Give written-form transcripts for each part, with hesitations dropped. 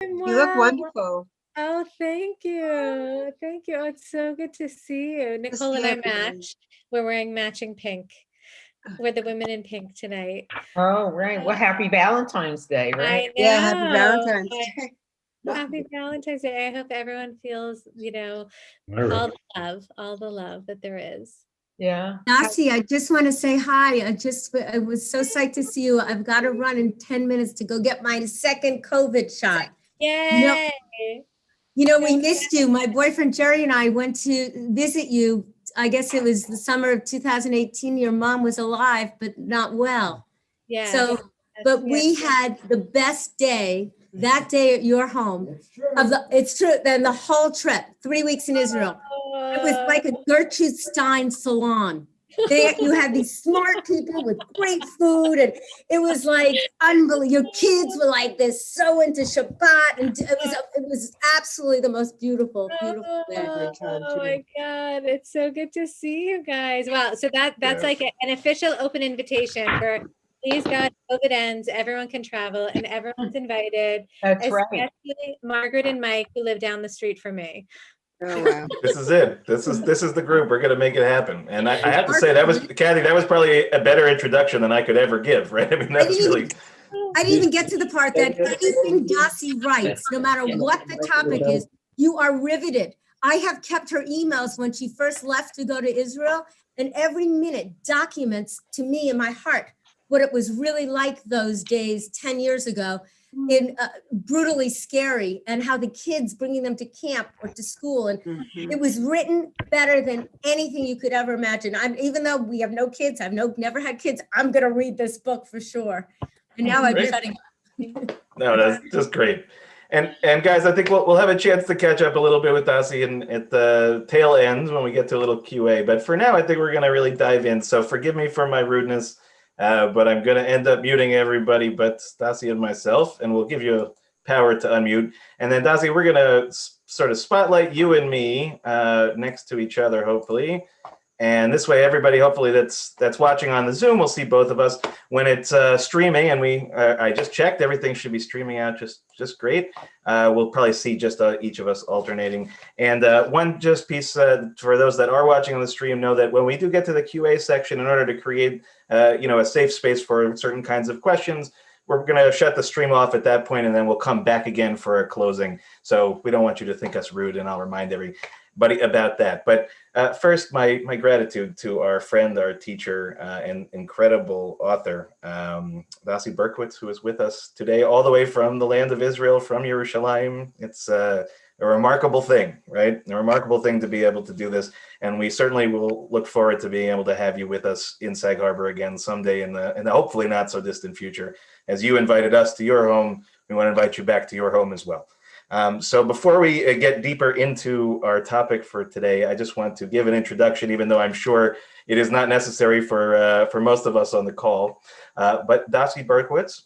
You look Wow. wonderful. Oh, thank you. Thank you. Oh, it's so good to see you. To Nicole and see I everybody. match. We're wearing matching pink. We're the women in pink tonight. Oh, right. Well, happy Valentine's Day, right? I Yeah, happy know. Valentine's Day. Happy Valentine's Day. I hope everyone feels, all the love that there is. Yeah. Dasee, I just want to say hi. I was so psyched to see you. I've got to run in 10 minutes to go get my second COVID shot. Yay! We missed you. My boyfriend Jerry and I went to visit you. I guess it was the summer of 2018. Your mom was alive, but not well. Yeah. So, but we had the best day that day at your home. It's true. Then the whole trip, 3 weeks in Israel. It was like a Gertrude Stein salon. You had these smart people with great food, and it was like unbelievable. Your kids were like this, so into Shabbat, and it was absolutely the most beautiful day. Oh my God, it's so good to see you guys. Wow, so that's like an official open invitation for please God, COVID ends, everyone can travel, and everyone's invited. That's right. Especially Margaret and Mike, who live down the street from me. Oh, wow. This is it. This is the group. We're going to make it happen. And I have to say, that was, Kathy, that was probably a better introduction than I could ever give, right? I mean, that's really. I didn't even get to the part that anything Dasee writes, no matter what the topic is, you are riveted. I have kept her emails when she first left to go to Israel, and every minute documents to me in my heart what it was really like those days 10 years ago, in brutally scary, and how the kids bringing them to camp or to school, and it was written better than anything you could ever imagine. Even though we have no kids, never had kids, I'm gonna read this book for sure. And now I'm shutting up. No, that's just great. And guys, I think we'll have a chance to catch up a little bit with Dasee at the tail end when we get to a little QA. But for now, I think we're going to really dive in. So forgive me for my rudeness, but I'm going to end up muting everybody but Dasee and myself, and we'll give you power to unmute. And then Dasee, we're going to sort of spotlight you and me next to each other, hopefully. And this way, everybody, hopefully that's watching on the Zoom, will see both of us when it's streaming. And I just checked, everything should be streaming out just great. We'll probably see just each of us alternating. And one just piece for those that are watching on the stream, know that when we do get to the QA section, in order to create a safe space for certain kinds of questions, we're going to shut the stream off at that point, and then we'll come back again for a closing. So we don't want you to think us rude, and I'll remind everybody about that. But first, my gratitude to our friend, our teacher, and incredible author, Dasee Berkowitz, who is with us today, all the way from the land of Israel, from Yerushalayim. It's a remarkable thing, right? A remarkable thing to be able to do this. And we certainly will look forward to being able to have you with us in Sag Harbor again someday in the hopefully not so distant future. As you invited us to your home, we want to invite you back to your home as well. So before we get deeper into our topic for today, I just want to give an introduction, even though I'm sure it is not necessary for most of us on the call. But Dasee Berkowitz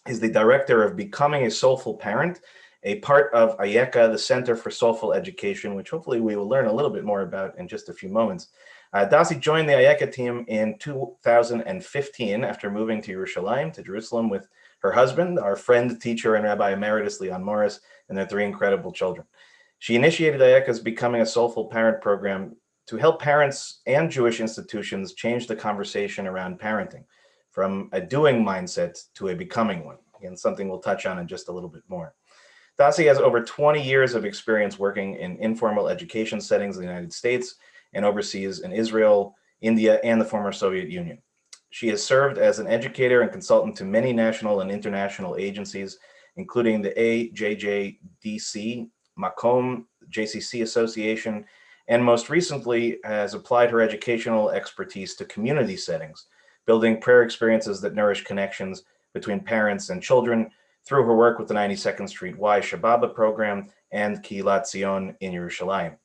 is the director of Becoming a Soulful Parent, a part of IECA, the Center for Soulful Education, which hopefully we will learn a little bit more about in just a few moments. Dasee joined the IECA team in 2015 after moving to Yerushalayim, to Jerusalem, with her husband, our friend, teacher, and Rabbi Emeritus Leon Morris, and their 3 incredible children. She initiated IECA's Becoming a Soulful Parent program to help parents and Jewish institutions change the conversation around parenting from a doing mindset to a becoming one. Again, something we'll touch on in just a little bit more. Dasee has over 20 years of experience working in informal education settings in the United States and overseas in Israel, India, and the former Soviet Union. She has served as an educator and consultant to many national and international agencies, including the AJJDC, Macom, JCC Association, and most recently has applied her educational expertise to community settings, building prayer experiences that nourish connections between parents and children through her work with the 92nd Street Y Shababa program and Kilat Zion in Yerushalayim.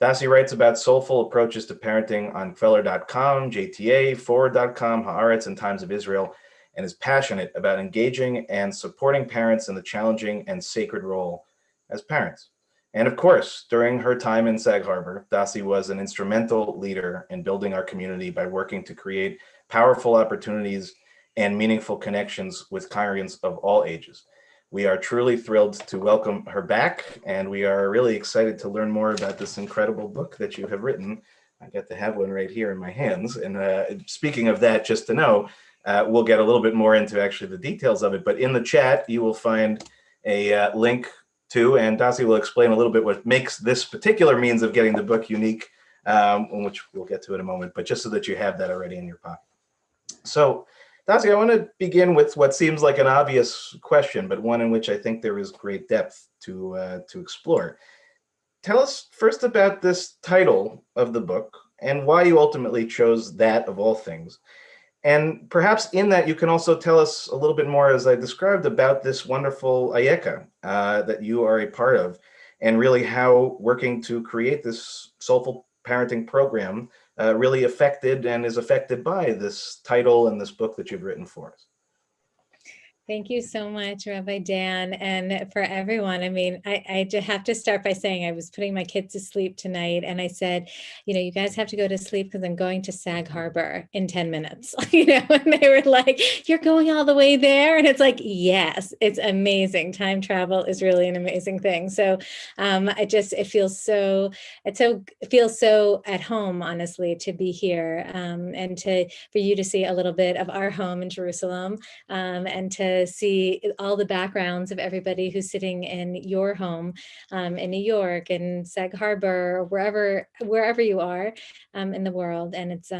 Dasee writes about soulful approaches to parenting on Kveller.com, JTA, Forward.com, Haaretz, and Times of Israel, and is passionate about engaging and supporting parents in the challenging and sacred role as parents. And of course, during her time in Sag Harbor, Dasee was an instrumental leader in building our community by working to create powerful opportunities and meaningful connections with congregants of all ages. We are truly thrilled to welcome her back, and we are really excited to learn more about this incredible book that you have written. I get to have one right here in my hands. And speaking of that, just to know, we'll get a little bit more into actually the details of it, but in the chat, you will find a link to, and Dasee will explain a little bit what makes this particular means of getting the book unique, which we'll get to in a moment, but just so that you have that already in your pocket. So, Dasee, I want to begin with what seems like an obvious question, but one in which I think there is great depth to explore. Tell us first about this title of the book and why you ultimately chose that of all things. And perhaps in that you can also tell us a little bit more, as I described, about this wonderful Ayeka that you are a part of, and really how working to create this soulful parenting program really affected and is affected by this title and this book that you've written for us. Thank you so much, Rabbi Dan, and for everyone. I mean, I just have to start by saying I was putting my kids to sleep tonight, and I said, you guys have to go to sleep because I'm going to Sag Harbor in 10 minutes, and they were like, you're going all the way there? And it's like, yes, it's amazing. Time travel is really an amazing thing. So it feels so at home, honestly, to be here and for you to see a little bit of our home in Jerusalem and to see all the backgrounds of everybody who's sitting in your home in New York and Sag Harbor, or wherever you are in the world. And it's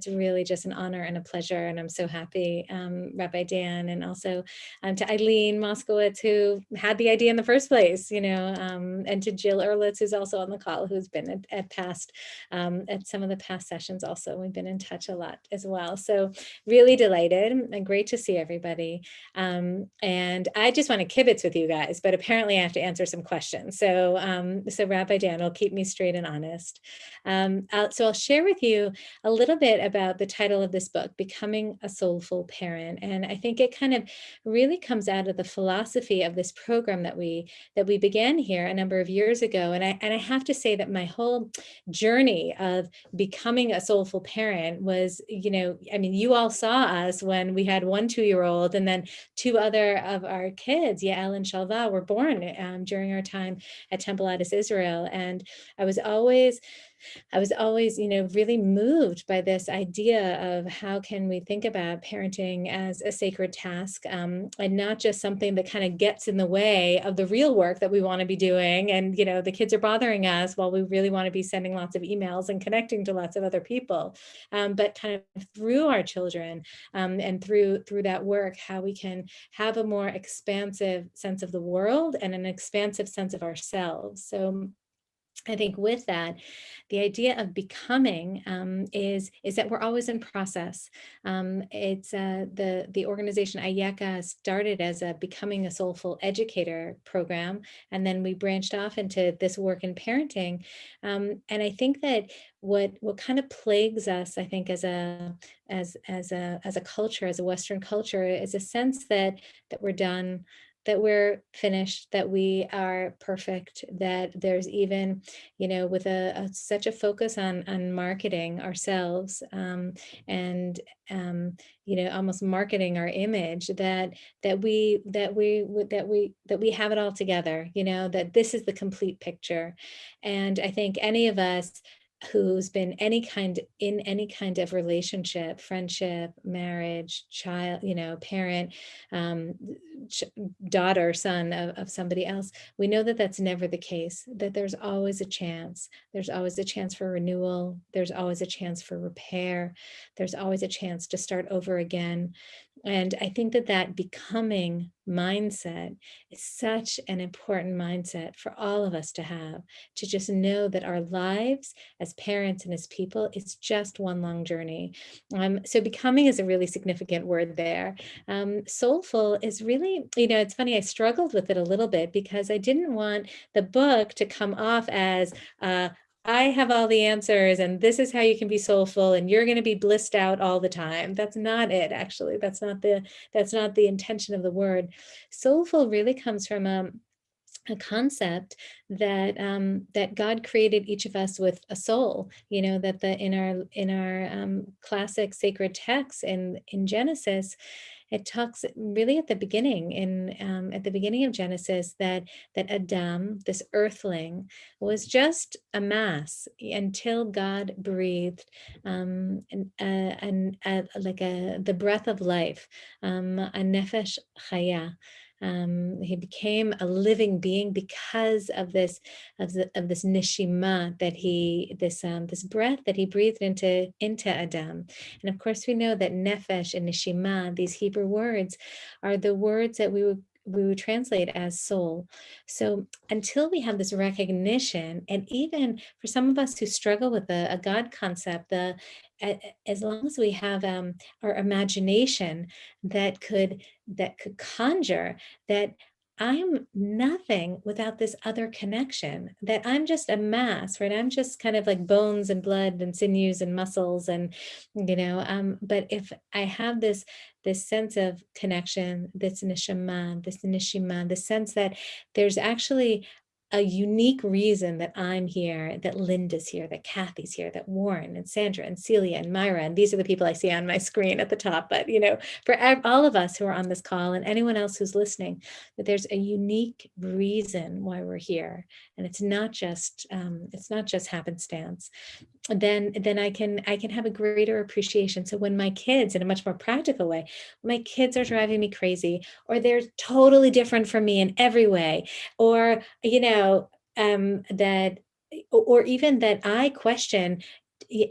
really just an honor and a pleasure. And I'm so happy, Rabbi Dan, and also to Eileen Moskowitz, who had the idea in the first place, and to Jill Ehrlitz, who's also on the call, who's been at some of the past sessions also. We've been in touch a lot as well. So really delighted and great to see everybody. And I just want to kibitz with you guys, but apparently I have to answer some questions. So, Rabbi Dan will keep me straight and honest. So I'll share with you a little bit about the title of this book, Becoming a Soulful Parent. And I think it kind of really comes out of the philosophy of this program that we began here a number of years ago. And I have to say that my whole journey of becoming a soulful parent was, you all saw us when we had 1 2-year-old, and then 2 other of our kids, Yael and Shalva, were born during our time at Temple Addis Israel. And I was always, really moved by this idea of how can we think about parenting as a sacred task and not just something that kind of gets in the way of the real work that we want to be doing. And, the kids are bothering us while we really want to be sending lots of emails and connecting to lots of other people. But kind of through our children and through that work, how we can have a more expansive sense of the world and an expansive sense of ourselves. So I think with that, the idea of becoming is that we're always in process. It's the organization Ayeka started as a Becoming a Soulful Educator program, and then we branched off into this work in parenting. And I think that what kind of plagues us, I think, as a culture, as a Western culture, is a sense that we're done, that we're finished, that we are perfect, that there's even, with such a focus on marketing ourselves and almost marketing our image, that we have it all together, that this is the complete picture. And I think any of us who's been in any kind of relationship, friendship, marriage, child, parent, daughter, son of somebody else, we know that that's never the case, that there's always a chance. There's always a chance for renewal. There's always a chance for repair. There's always a chance to start over again. And I think that becoming mindset is such an important mindset for all of us to have, to just know that our lives as parents and as people, it's just one long journey. So becoming is a really significant word there. Soulful is really, it's funny, I struggled with it a little bit because I didn't want the book to come off as I have all the answers and this is how you can be soulful and you're going to be blissed out all the time. That's not it, actually. That's not the intention of the word. Soulful really comes from a concept that that God created each of us with a soul. That in our classic sacred texts in Genesis, it talks really at the beginning at the beginning of Genesis that Adam, this earthling, was just a mass until God breathed the breath of life, a nefesh chaya. He became a living being because of this neshima that this breath that he breathed into Adam. And of course, we know that nefesh and neshima, these Hebrew words, are the words that we would translate as soul. So until we have this recognition, and even for some of us who struggle with a God concept, as long as we have our imagination that could conjure that I'm nothing without this other connection, that I'm just a mass, right? I'm just kind of like bones and blood and sinews and muscles, and but if I have this sense of connection, this neshima, the sense that there's actually a unique reason that I'm here, that Linda's here, that Kathy's here, that Warren and Sandra and Celia and Myra, and these are the people I see on my screen at the top, but for all of us who are on this call and anyone else who's listening, that there's a unique reason why we're here, and it's not just happenstance. Then I can have a greater appreciation. So when my kids, in a much more practical way, my kids are driving me crazy, or they're totally different from me in every way, or that, or even that I question,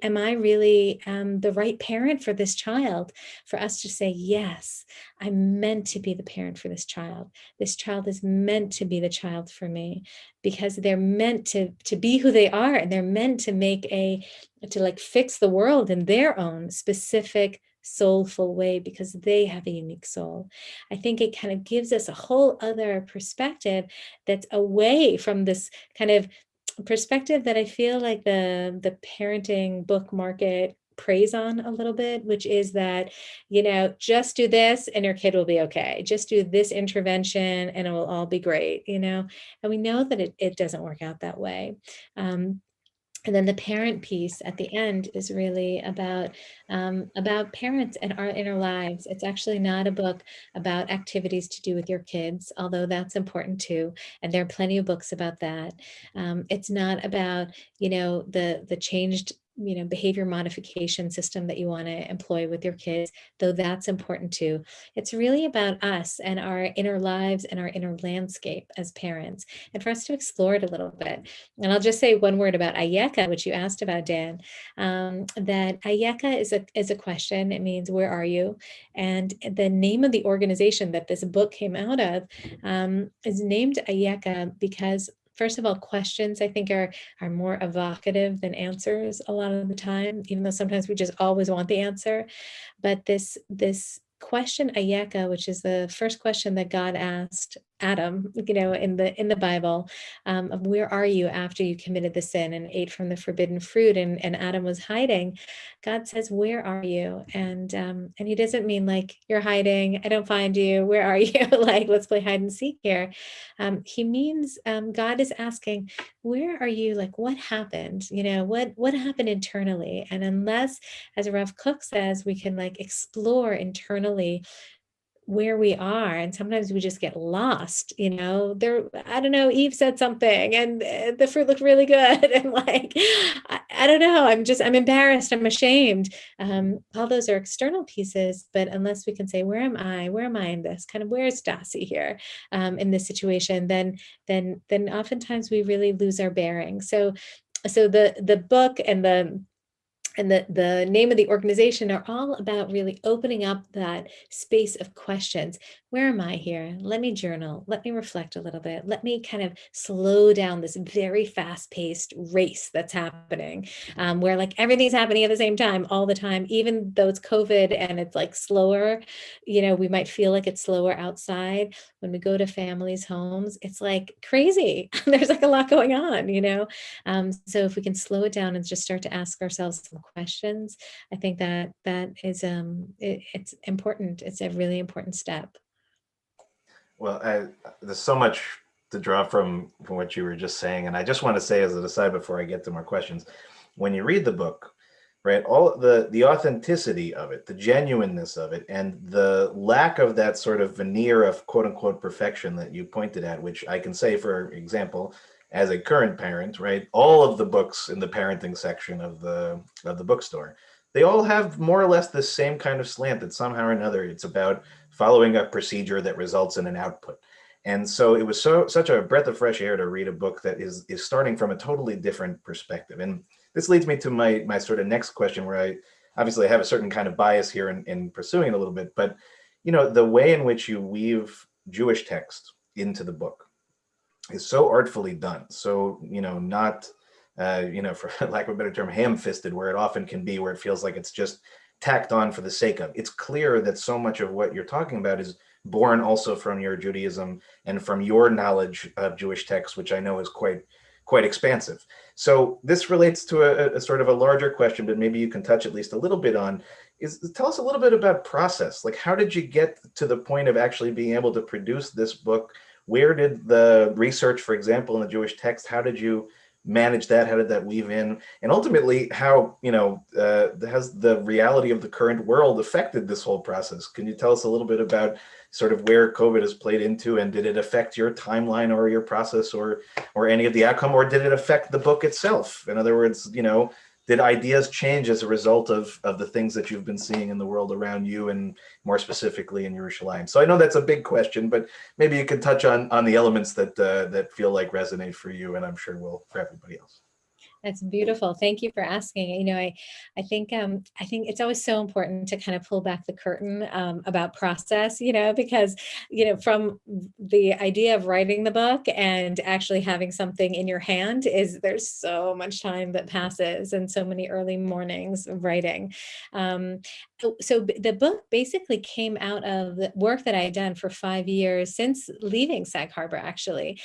am I really the right parent for this child? For us to say, yes, I'm meant to be the parent for this child. This child is meant to be the child for me, because they're meant to be who they are, and they're meant to fix the world in their own specific soulful way, because they have a unique soul. I think it kind of gives us a whole other perspective that's away from this kind of perspective that I feel like the parenting book market preys on a little bit, which is that, just do this and your kid will be okay. Just do this intervention and it will all be great, and we know that it doesn't work out that way. And then the parent piece at the end is really about parents and our inner lives. It's actually not a book about activities to do with your kids, although that's important too. And there are plenty of books about that. It's not about, the changed behavior modification system that you want to employ with your kids, though that's important too. It's really about us and our inner lives and our inner landscape as parents, and for us to explore it a little bit. And I'll just say one word about Ayeka, which you asked about, Dan. That Ayeka is a question. It means, where are you? And the name of the organization that this book came out of is named Ayeka because, first of all, questions, I think, are more evocative than answers a lot of the time, even though sometimes we just always want the answer. But this question, Ayeka, which is the first question that God asked Adam, in the Bible, of where are you after you committed the sin and ate from the forbidden fruit, and Adam was hiding. God says, where are you? And he doesn't mean like, you're hiding, I don't find you, where are you? Like, let's play hide and seek here. He means, God is asking, where are you? Like, what happened? What happened internally? And unless, as Rav Kook says, we can like explore internally where we are, and sometimes we just get lost, there, I don't know, Eve said something and the fruit looked really good, and like, I don't know, I'm embarrassed, I'm ashamed. All those are external pieces, but unless we can say, where am I in this, kind of, where's Dasee here in this situation, then oftentimes we really lose our bearing. So the book and the name of the organization are all about really opening up that space of questions. Where am I here? Let me journal. Let me reflect a little bit. Let me kind of slow down this very fast-paced race that's happening, where like everything's happening at the same time all the time, even though it's COVID and it's like slower. We might feel like it's slower outside. When we go to families' homes, it's like crazy. There's like a lot going on, so if we can slow it down and just start to ask ourselves some questions, I think that is it's important. It's a really important step. Well, there's so much to draw from what you were just saying, and I just want to say as an aside before I get to more questions, when you read the book, right? All the authenticity of it, the genuineness of it, and the lack of that sort of veneer of quote unquote perfection that you pointed at, which I can say, for example, as a current parent, right? All of the books in the parenting section of the bookstore, they all have more or less the same kind of slant that somehow or another it's about following a procedure that results in an output. And so it was such a breath of fresh air to read a book that is starting from a totally different perspective. And this leads me to my sort of next question, where I obviously have a certain kind of bias here in pursuing it a little bit, but the way in which you weave Jewish text into the book is so artfully done. So, not, for lack of a better term, ham-fisted, where it often can be, where it feels like it's just tacked on for the sake of. It's clear that so much of what you're talking about is born also from your Judaism and from your knowledge of Jewish texts, which I know is quite expansive. So this relates to a sort of a larger question, but maybe you can touch at least a little bit on, tell us a little bit about process. Like, how did you get to the point of actually being able to produce this book? Where did the research, for example, in the Jewish text, how did you manage that? How did that weave in? And ultimately, how, has the reality of the current world affected this whole process? Can you tell us a little bit about sort of where COVID has played into, and did it affect your timeline or your process or any of the outcome, or did it affect the book itself? In other words, did ideas change as a result of the things that you've been seeing in the world around you, and more specifically in Yerushalayim? So I know that's a big question, but maybe you could touch on the elements that feel like resonate for you, and I'm sure will for everybody else. That's beautiful. Thank you for asking. I think it's always so important to kind of pull back the curtain about process, because from the idea of writing the book and actually having something in your hand there's so much time that passes, and so many early mornings of writing. So the book basically came out of the work that I had done for 5 years since leaving Sag Harbor, actually,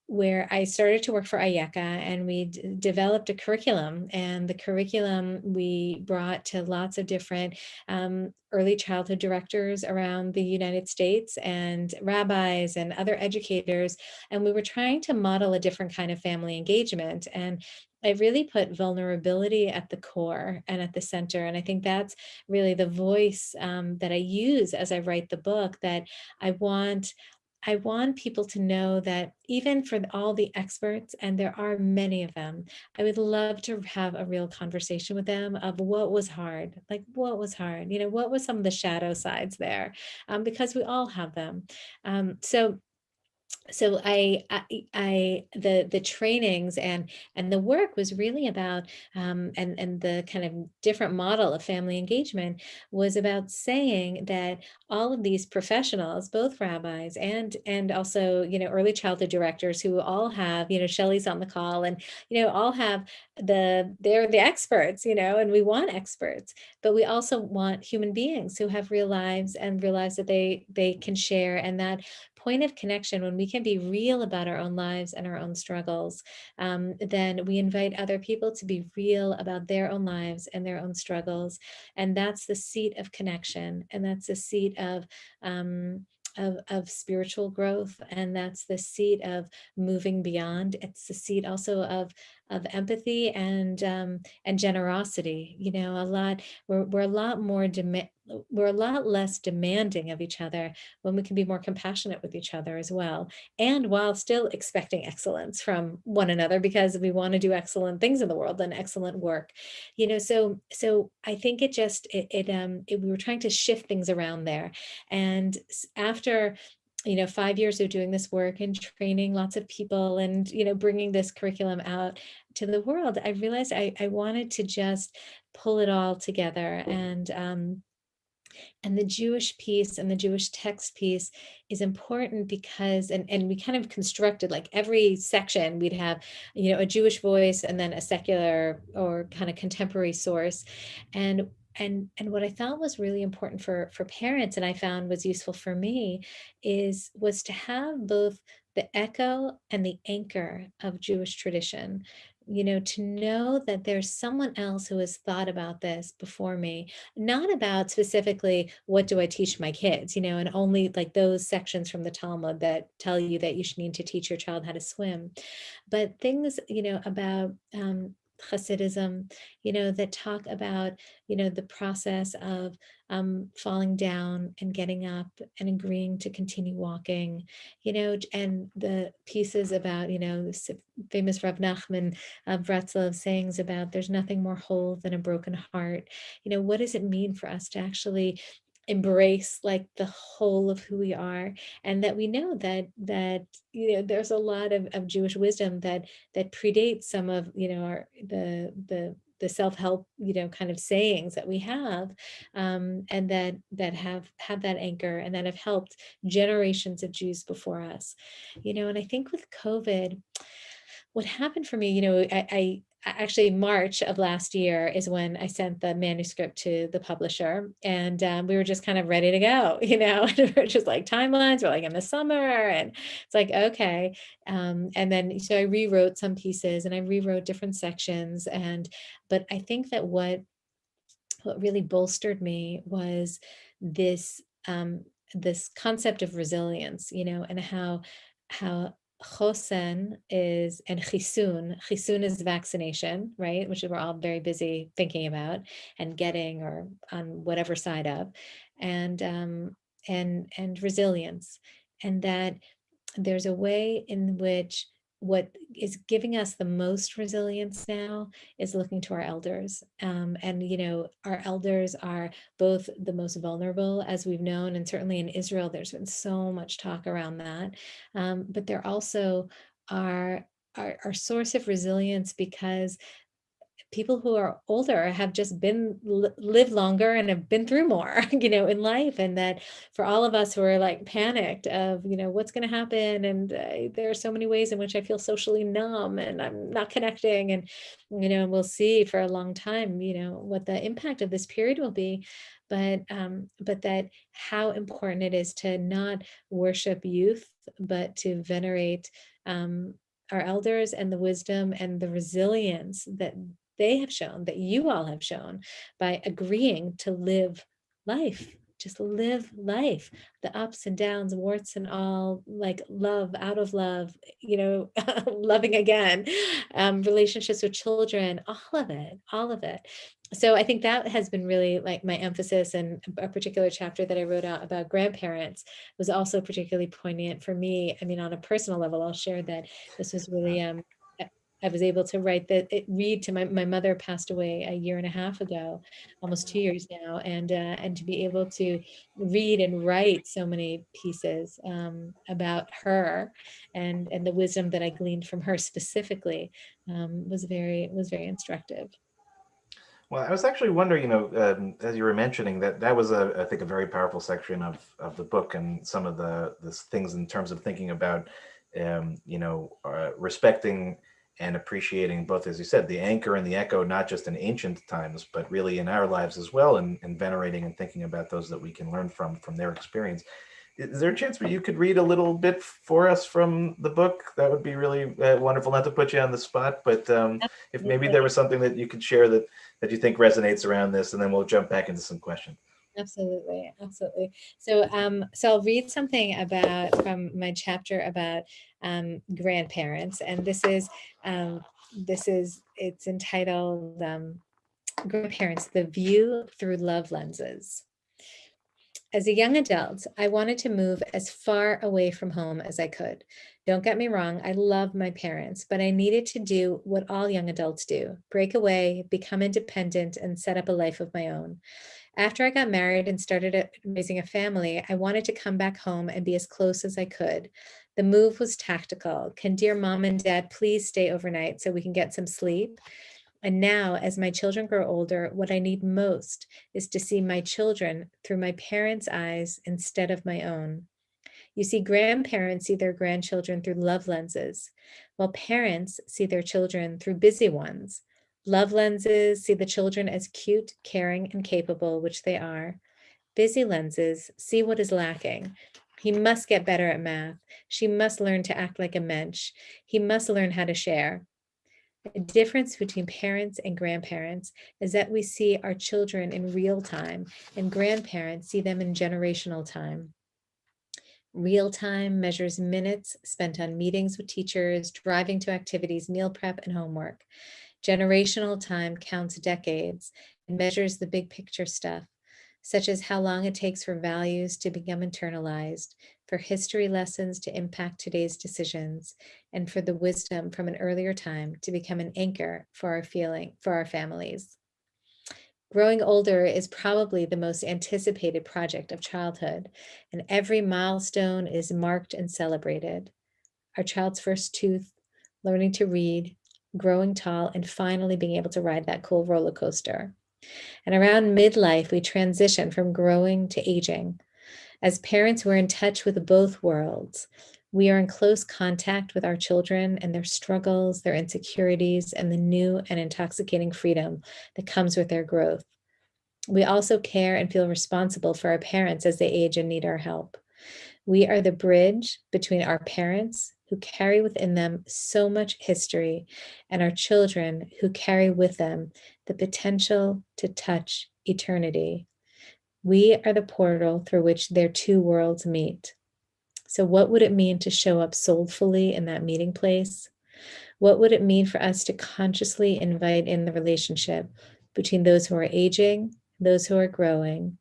where I started to work for Ayeka, and we developed a curriculum, and the curriculum we brought to lots of different early childhood directors around the United States, and rabbis and other educators. And we were trying to model a different kind of family engagement. And I really put vulnerability at the core and at the center. And I think that's really the voice that I use as I write the book, that I want people to know that even for all the experts, and there are many of them, I would love to have a real conversation with them of what was hard, what was hard, what was some of the shadow sides there, because we all have them. So the trainings and the work was really about and the kind of different model of family engagement was about saying that all of these professionals, both rabbis and also early childhood directors, who all have Shelley's on the call, and all have they're the experts, and we want experts, but we also want human beings who have real lives, and real lives that they can share. And that point of connection, when we can be real about our own lives and our own struggles, then we invite other people to be real about their own lives and their own struggles. And that's the seat of connection. And that's the seat of spiritual growth, and that's the seat of moving beyond. It's the seat also of empathy and generosity. We're a lot more we're a lot less demanding of each other when we can be more compassionate with each other as well, and while still expecting excellence from one another, because we want to do excellent things in the world and excellent work. So I think we were trying to shift things around there. And after 5 years of doing this work and training lots of people, and bringing this curriculum out to the world, I realized I wanted to just pull it all together. And the Jewish piece and the Jewish text piece is important because, and we kind of constructed, like, every section we'd have, a Jewish voice, and then a secular or kind of contemporary source. And what I thought was really important for parents, and I found was useful for me, was to have both the echo and the anchor of Jewish tradition. To know that there's someone else who has thought about this before me, not about specifically what do I teach my kids, and only like those sections from the Talmud that tell you that you should need to teach your child how to swim, but things, about Hasidism, that talk about, the process of falling down and getting up and agreeing to continue walking, and the pieces about, this famous Rav Nachman of Breslov sayings about there's nothing more whole than a broken heart. What does it mean for us to actually embrace like the whole of who we are, and that we know that there's a lot of Jewish wisdom that predates some of our the self-help kind of sayings that we have, and that have that anchor and that have helped generations of Jews before us. And I think with COVID, what happened for me, I actually March of last year is when I sent the manuscript to the publisher, and we were just kind of ready to go, and we're just like timelines, we're like in the summer, and it's like, okay. And then, so I rewrote some pieces and I rewrote different sections. But I think that what really bolstered me was this, this concept of resilience, and how chosen is, and chisun is vaccination, right? Which we're all very busy thinking about and getting, or on whatever side of, and resilience. And that there's a way in which what is giving us the most resilience now is looking to our elders. And, our elders are both the most vulnerable, as we've known, and certainly in Israel, there's been so much talk around that. But they're also our source of resilience, because people who are older have just been lived longer and have been through more, in life. And that for all of us who are like panicked of, what's going to happen. And there are so many ways in which I feel socially numb and I'm not connecting. And, we'll see for a long time, what the impact of this period will be. But that how important it is to not worship youth, but to venerate our elders and the wisdom and the resilience that they have shown, that you all have shown, by agreeing to live life, just live life, the ups and downs, warts and all, like love, out of love, loving again, relationships with children, all of it. So I think that has been really like my emphasis, and a particular chapter that I wrote out about grandparents was also particularly poignant for me. I mean, on a personal level, I'll share that this was really, I was able to read to my mother passed away a year and a half ago, almost 2 years now. And to be able to read and write so many pieces about her and the wisdom that I gleaned from her specifically was very instructive. Well, I was actually wondering, as you were mentioning that was I think a very powerful section of the book, and some of the things in terms of thinking about, respecting and appreciating both, as you said, the anchor and the echo, not just in ancient times, but really in our lives as well, and venerating and thinking about those that we can learn from their experience. Is there a chance where you could read a little bit for us from the book? That would be really wonderful. Not to put you on the spot, but if maybe there was something that you could share that you think resonates around this, and then we'll jump back into some questions. Absolutely. So, so I'll read something from my chapter about grandparents, and this is it's entitled "Grandparents: The View Through Love Lenses." As a young adult, I wanted to move as far away from home as I could. Don't get me wrong, I love my parents, but I needed to do what all young adults do: break away, become independent, and set up a life of my own. After I got married and started raising a family, I wanted to come back home and be as close as I could. The move was tactical. Can dear mom and dad please stay overnight so we can get some sleep? And now, as my children grow older, what I need most is to see my children through my parents' eyes instead of my own. You see, grandparents see their grandchildren through love lenses, while parents see their children through busy ones. Love lenses see the children as cute, caring, and capable, which they are. Busy lenses see what is lacking. He must get better at math. She must learn to act like a mensch. He must learn how to share. The difference between parents and grandparents is that we see our children in real time, and grandparents see them in generational time. Real time measures minutes spent on meetings with teachers, driving to activities, meal prep, and homework. Generational time counts decades and measures the big picture stuff, such as how long it takes for values to become internalized, for history lessons to impact today's decisions, and for the wisdom from an earlier time to become an anchor for our families. Growing older is probably the most anticipated project of childhood, and every milestone is marked and celebrated. Our child's first tooth, learning to read, growing tall, and finally being able to ride that cool roller coaster. And around midlife, we transition from growing to aging. As parents, we're in touch with both worlds. We are in close contact with our children and their struggles, their insecurities, and the new and intoxicating freedom that comes with their growth. We also care and feel responsible for our parents as they age and need our help. We are the bridge between our parents, who carry within them so much history, and our children, who carry with them the potential to touch eternity. We are the portal through which their two worlds meet. So, what would it mean to show up soulfully in that meeting place? What would it mean for us to consciously invite in the relationship between those who are aging, those who are growing,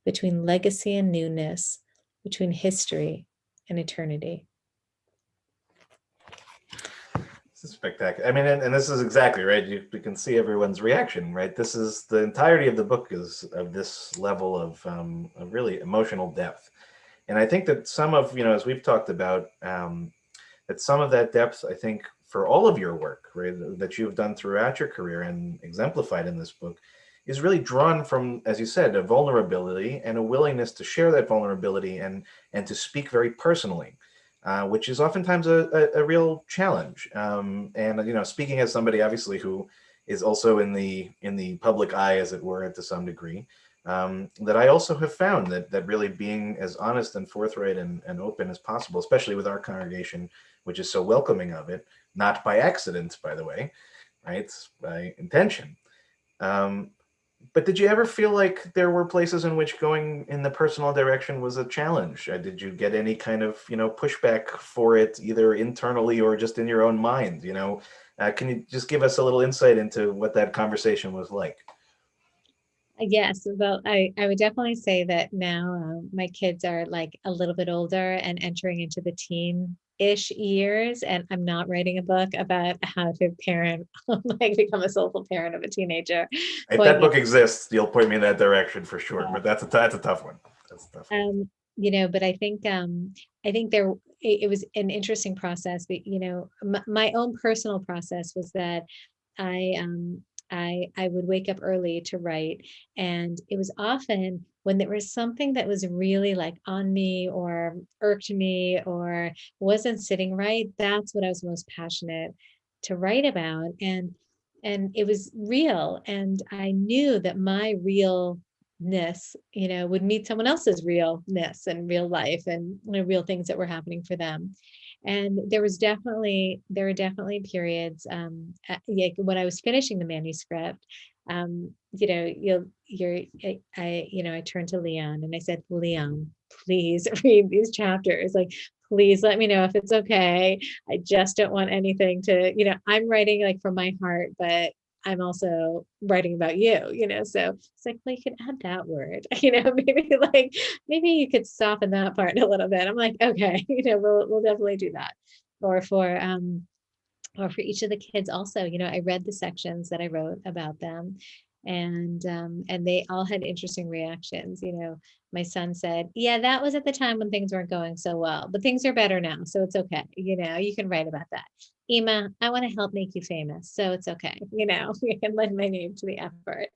between legacy and newness, between history and eternity? This is spectacular. I mean, and this is exactly right. You can see everyone's reaction, right? This is the entirety of the book is of this level of really emotional depth. And I think that some of, as we've talked about, that some of that depth, I think, for all of your work, right, that you've done throughout your career and exemplified in this book, is really drawn from, as you said, a vulnerability and a willingness to share that vulnerability and to speak very personally. Which is oftentimes a real challenge. And speaking as somebody obviously who is also in the public eye, as it were, to some degree, that I also have found that really being as honest and forthright and open as possible, especially with our congregation, which is so welcoming of it, not by accident, by the way, right? It's by intention. But did you ever feel like there were places in which going in the personal direction was a challenge? Did you get any kind of, pushback for it, either internally or just in your own mind? Can you just give us a little insight into what that conversation was like? Yes, well, I would definitely say that now my kids are like a little bit older and entering into the teen-ish years, and I'm not writing a book about how to parent, like become a soulful parent of a teenager. If that book exists, you'll point me in that direction for sure. But that's a tough one. That's a tough one. But I think it was an interesting process. But my own personal process was that I would wake up early to write, and it was often when there was something that was really like on me or irked me or wasn't sitting right. That's what I was most passionate to write about, and it was real, and I knew that my realness, would meet someone else's realness and real life and real things that were happening for them. And there were definitely periods, like when I was finishing the manuscript, I turned to Leon and I said, Leon, please read these chapters. Like, please let me know if it's okay. I just don't want anything to, I'm writing like from my heart, but I'm also writing about you, so it's like, well, you could add that word, maybe you could soften that part a little bit. I'm like, okay, we'll definitely do that. Or for each of the kids also, I read the sections that I wrote about them, and they all had interesting reactions. My son said, yeah, that was at the time when things weren't going so well, but things are better now, so it's okay. You can write about that. Ema, I want to help make you famous, so it's okay. We can lend my name to the effort.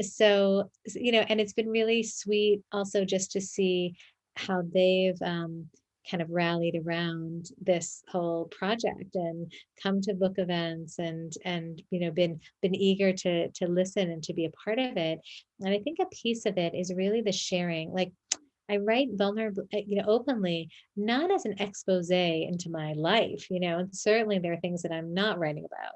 So and it's been really sweet also just to see how they've kind of rallied around this whole project and come to book events and been eager to listen and to be a part of it. And I think a piece of it is really the sharing. Like, I write vulnerable, openly, not as an expose into my life, and certainly there are things that I'm not writing about,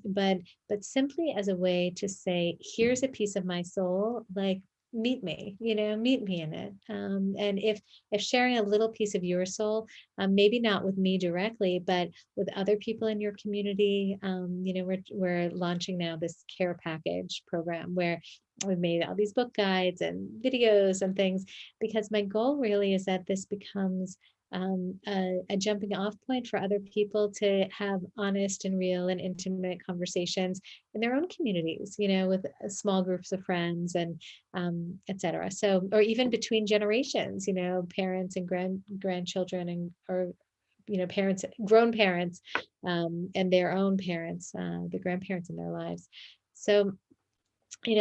but simply as a way to say, here's a piece of my soul, like, meet me, meet me in it. And if sharing a little piece of your soul, maybe not with me directly, but with other people in your community, we're launching now this care package program where we've made all these book guides and videos and things, because my goal really is that this becomes a jumping off point for other people to have honest and real and intimate conversations in their own communities, with small groups of friends and et cetera. So, or even between generations, parents and grandchildren or parents, grown parents, and their own parents, the grandparents in their lives. So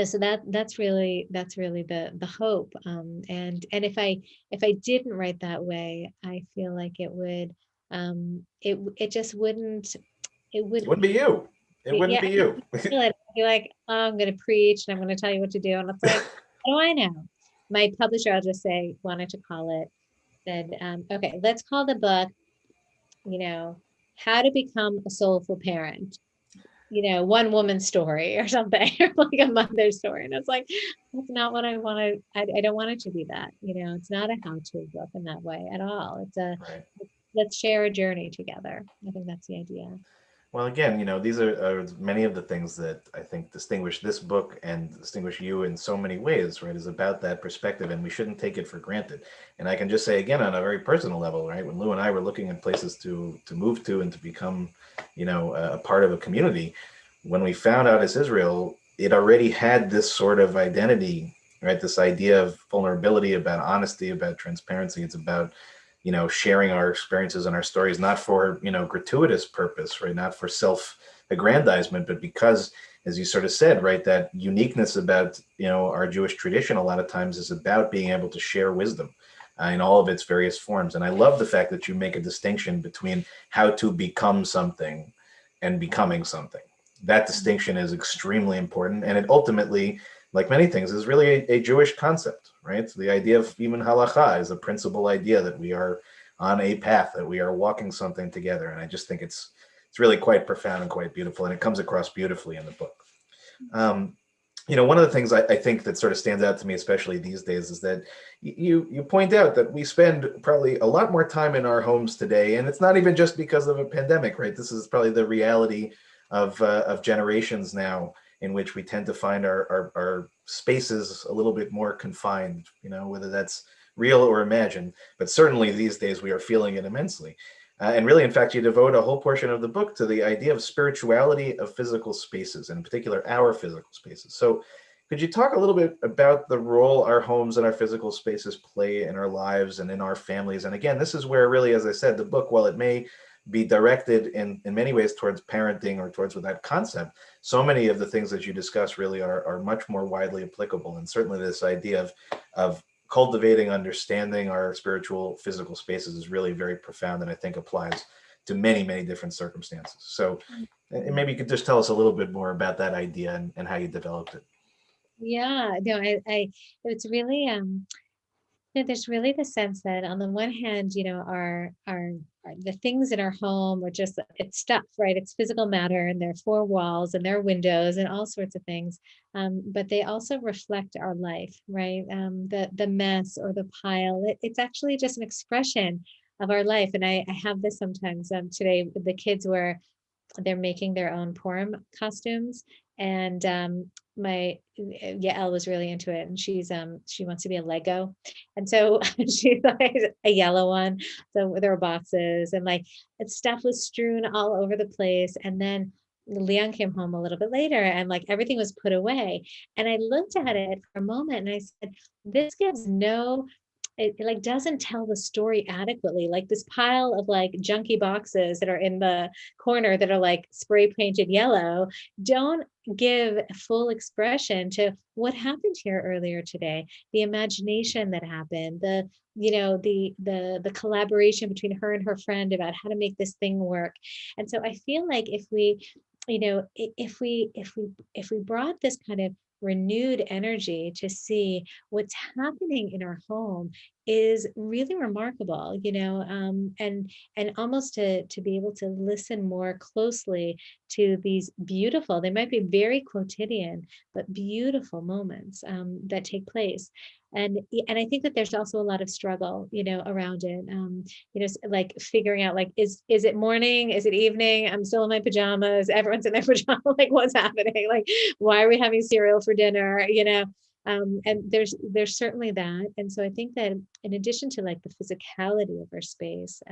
so that's really the hope. And if I didn't write that way, I feel like it would it just wouldn't It wouldn't be you. It wouldn't be you. I'd be like, oh, I'm going to preach and I'm going to tell you what to do, and it's like, what do I know? My publisher, I'll just say, wanted to call it, said, okay, let's call the book, How to Become a Soulful Parent, one woman's story or something, or like a mother's story. And it's like, that's not what I want to, I don't want it to be that, it's not a how-to book in that way at all. It's Right. let's share a journey together. I think that's the idea. Well, again, these are many of the things that I think distinguish this book and distinguish you in so many ways, right? Is about that perspective, and we shouldn't take it for granted. And I can just say again, on a very personal level, right? When Lou and I were looking at places to move to and to become, a part of a community, when we found out it's Israel, it already had this sort of identity, right? This idea of vulnerability, about honesty, about transparency. It's about sharing our experiences and our stories, not for, gratuitous purpose, right? Not for self-aggrandizement, but because, as you sort of said, right, that uniqueness about, our Jewish tradition a lot of times is about being able to share wisdom in all of its various forms. And I love the fact that you make a distinction between how to become something and becoming something. That distinction is extremely important. And it ultimately, like many things, is really a Jewish concept, right? So the idea of even halacha is a principal idea that we are on a path, that we are walking something together. And I just think it's really quite profound and quite beautiful. And it comes across beautifully in the book. One of the things I think that sort of stands out to me, especially these days, is that you point out that we spend probably a lot more time in our homes today. And it's not even just because of a pandemic, right? This is probably the reality of generations now, in which we tend to find our spaces a little bit more confined, whether that's real or imagined. But certainly these days we are feeling it immensely. And really, in fact, you devote a whole portion of the book to the idea of spirituality of physical spaces, and in particular, our physical spaces. So could you talk a little bit about the role our homes and our physical spaces play in our lives and in our families? And again, this is where really, as I said, the book, while it may be directed in many ways towards parenting or towards that concept, so many of the things that you discuss really are much more widely applicable. And certainly this idea of cultivating, understanding our spiritual physical spaces is really very profound, and I think applies to many, many different circumstances. So maybe you could just tell us a little bit more about that idea and how you developed it. Yeah, no, it's really, there's really the sense that on the one hand, our the things in our home are just, it's stuff, right? It's physical matter, and there are four walls and there are windows and all sorts of things. But they also reflect our life, right? The mess or the pile, it's actually just an expression of our life. And I have this sometimes today with the kids, where they're making their own Purim costumes. And my Yael was really into it, and she wants to be a Lego, and so she's like a yellow one. So there were boxes, and like stuff was strewn all over the place. And then Leon came home a little bit later, and like everything was put away. And I looked at it for a moment and I said, this gives no, it like doesn't tell the story adequately. Like this pile of like junky boxes that are in the corner that are like spray painted yellow don't give full expression to what happened here earlier today, the imagination that happened, the collaboration between her and her friend about how to make this thing work. And so I feel like if we brought this kind of renewed energy to see what's happening in our home is really remarkable, and almost to be able to listen more closely to these beautiful, they might be very quotidian, but beautiful moments that take place. And I think that there's also a lot of struggle, around it. Like figuring out, like, is it morning? Is it evening? I'm still in my pajamas. Everyone's in their pajamas. Like, what's happening? Like, why are we having cereal for dinner? And there's certainly that. And so I think that in addition to like the physicality of our space,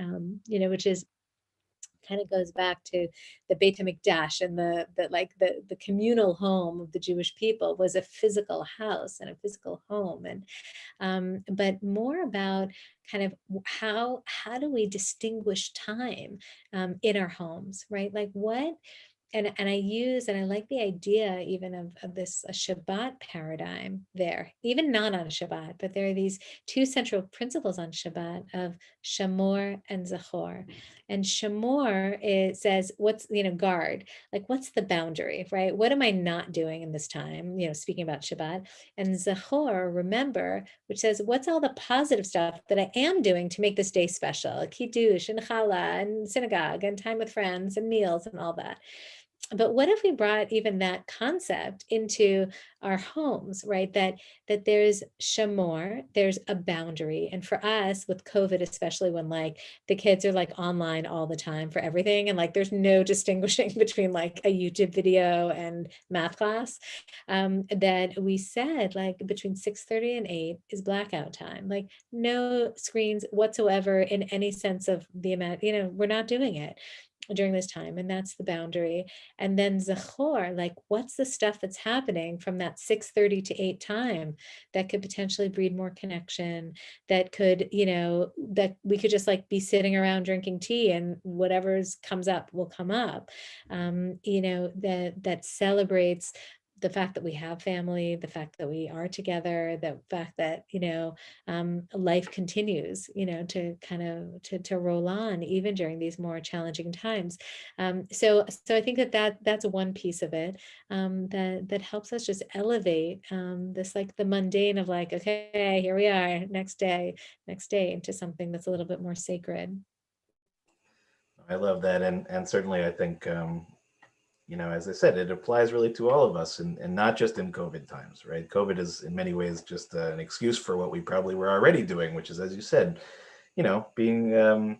which is kind of goes back to the Beit HaMikdash and the communal home of the Jewish people was a physical house and a physical home. But more about kind of how do we distinguish time in our homes, right? Like what, and I like the idea even of this a Shabbat paradigm there, even not on Shabbat, but there are these two central principles on Shabbat of Shamor and Zachor. And Shamor, it says, what's, guard, like what's the boundary, right? What am I not doing in this time? Speaking about Shabbat. And Zachor, remember, which says, what's all the positive stuff that I am doing to make this day special? Kiddush and challah and synagogue and time with friends and meals and all that. But what if we brought even that concept into our homes, right? That there's shamor, there's a boundary. And for us with COVID, especially when like the kids are like online all the time for everything, and like there's no distinguishing between like a YouTube video and math class, that we said like between 6:30 and 8 is blackout time, like no screens whatsoever in any sense of the amount, we're not doing it during this time, and that's the boundary. And then Zachor, like what's the stuff that's happening from that 6:30 to 8 time that could potentially breed more connection, that could, that we could just like be sitting around drinking tea and whatever's comes up will come up, that celebrates the fact that we have family, the fact that we are together, the fact that, life continues, to kind of to roll on even during these more challenging times. So I think that's one piece of it, that helps us just elevate this, like the mundane of like, okay, here we are, next day, into something that's a little bit more sacred. I love that. And certainly I think, as I said, it applies really to all of us, and not just in COVID times, right? COVID is in many ways just an excuse for what we probably were already doing, which is, as you said, being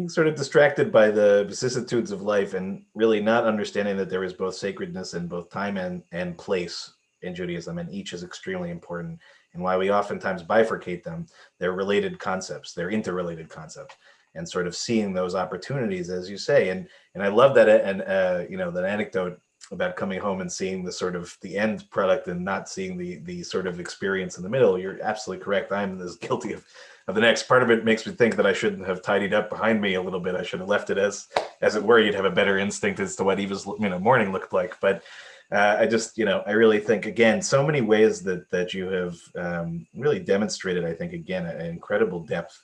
sort of distracted by the vicissitudes of life and really not understanding that there is both sacredness in both time and place in Judaism, and each is extremely important. And why we oftentimes bifurcate them, they're related concepts, they're interrelated concepts. And sort of seeing those opportunities, as you say, and I love that, and that anecdote about coming home and seeing the sort of the end product and not seeing the sort of experience in the middle. You're absolutely correct. I'm as guilty of the next part of it. Makes me think that I shouldn't have tidied up behind me a little bit. I should have left it as it were. You'd have a better instinct as to what Eva's morning looked like. But I just I really think, again, so many ways that you have really demonstrated, I think, again, an incredible depth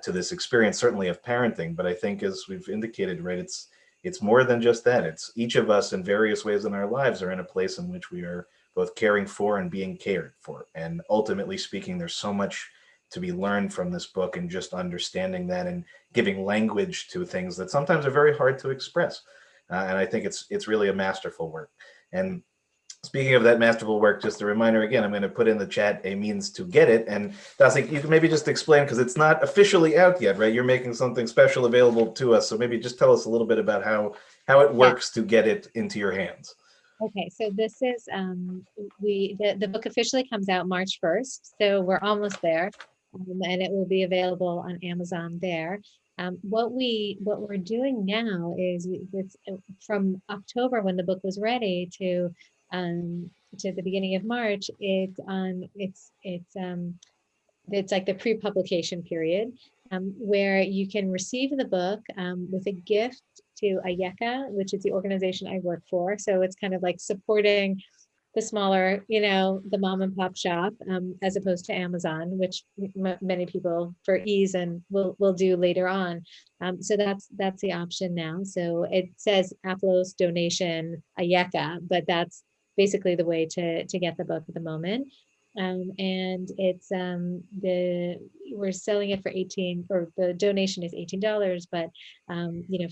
to this experience, certainly of parenting. But I think, as we've indicated, right, it's more than just that. It's each of us in various ways in our lives are in a place in which we are both caring for and being cared for. And ultimately speaking, there's so much to be learned from this book, and just understanding that and giving language to things that sometimes are very hard to express. And I think it's really a masterful work. And speaking of that masterful work, just a reminder again, I'm going to put in the chat a means to get it. And Dasee, you can maybe just explain, because it's not officially out yet, right? You're making something special available to us. So maybe just tell us a little bit about how it works to get it into your hands. Okay, so this is the book officially comes out March 1st, so we're almost there, and it will be available on Amazon there. What we're doing now is it's from October, when the book was ready, to the beginning of March. It's like the pre-publication period, where you can receive the book with a gift to Ayeka, which is the organization I work for. So it's kind of like supporting the smaller, the mom and pop shop, as opposed to Amazon, which many people for ease and will do later on. So that's the option now. So it says Aplos donation Ayeka, but that's basically the way to get the book at the moment. And it's we're selling it for 18, or the donation is $18, but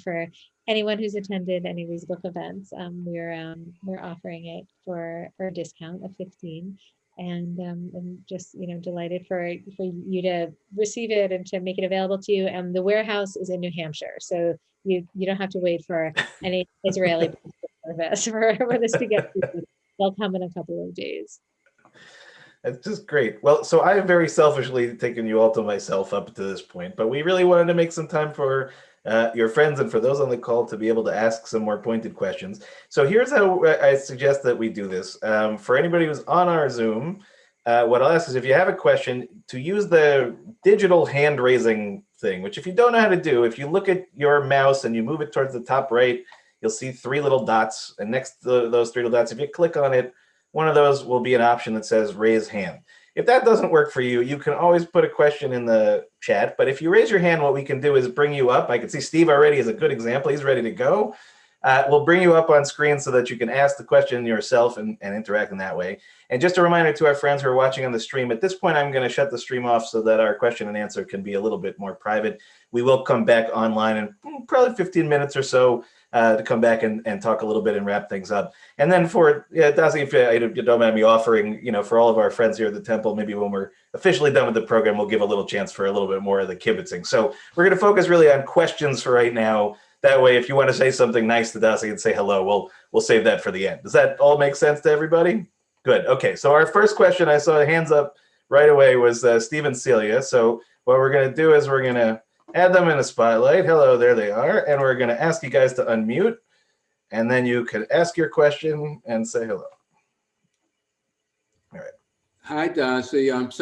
for anyone who's attended any of these book events, we're offering it for a discount of 15. And I'm just delighted for you to receive it and to make it available to you. And the warehouse is in New Hampshire, so you don't have to wait for any Israeli service for this to get to you. They'll come in a couple of days. That's just great. Well, so I have very selfishly taken you all to myself up to this point, but we really wanted to make some time for your friends and for those on the call to be able to ask some more pointed questions. So here's how I suggest that we do this. For anybody who's on our Zoom, what I'll ask is if you have a question, to use the digital hand raising thing, which if you don't know how to do, if you look at your mouse and you move it towards the top right, you'll see 3 little dots. And next to those 3 little dots, if you click on it, one of those will be an option that says raise hand. If that doesn't work for you, you can always put a question in the chat. But if you raise your hand, what we can do is bring you up. I can see Steve already is a good example. He's ready to go. We'll bring you up on screen so that you can ask the question yourself and interact in that way. And just a reminder to our friends who are watching on the stream, at this point, I'm going to shut the stream off so that our question and answer can be a little bit more private. We will come back online in probably 15 minutes or so to come back and talk a little bit and wrap things up. And then for Dasee, if you don't mind me offering, for all of our friends here at the temple, maybe when we're officially done with the program, we'll give a little chance for a little bit more of the kibitzing. So we're going to focus really on questions for right now. That way, if you want to say something nice to Dasee and say hello, we'll save that for the end. Does that all make sense to everybody? Good. Okay. So our first question, I saw hands up right away, was Steve and Celia. So what we're going to do is we're going to add them in a spotlight. Hello, there they are. And we're going to ask you guys to unmute. And then you can ask your question and say hello. All right. Hi, Dasee. I'm sorry.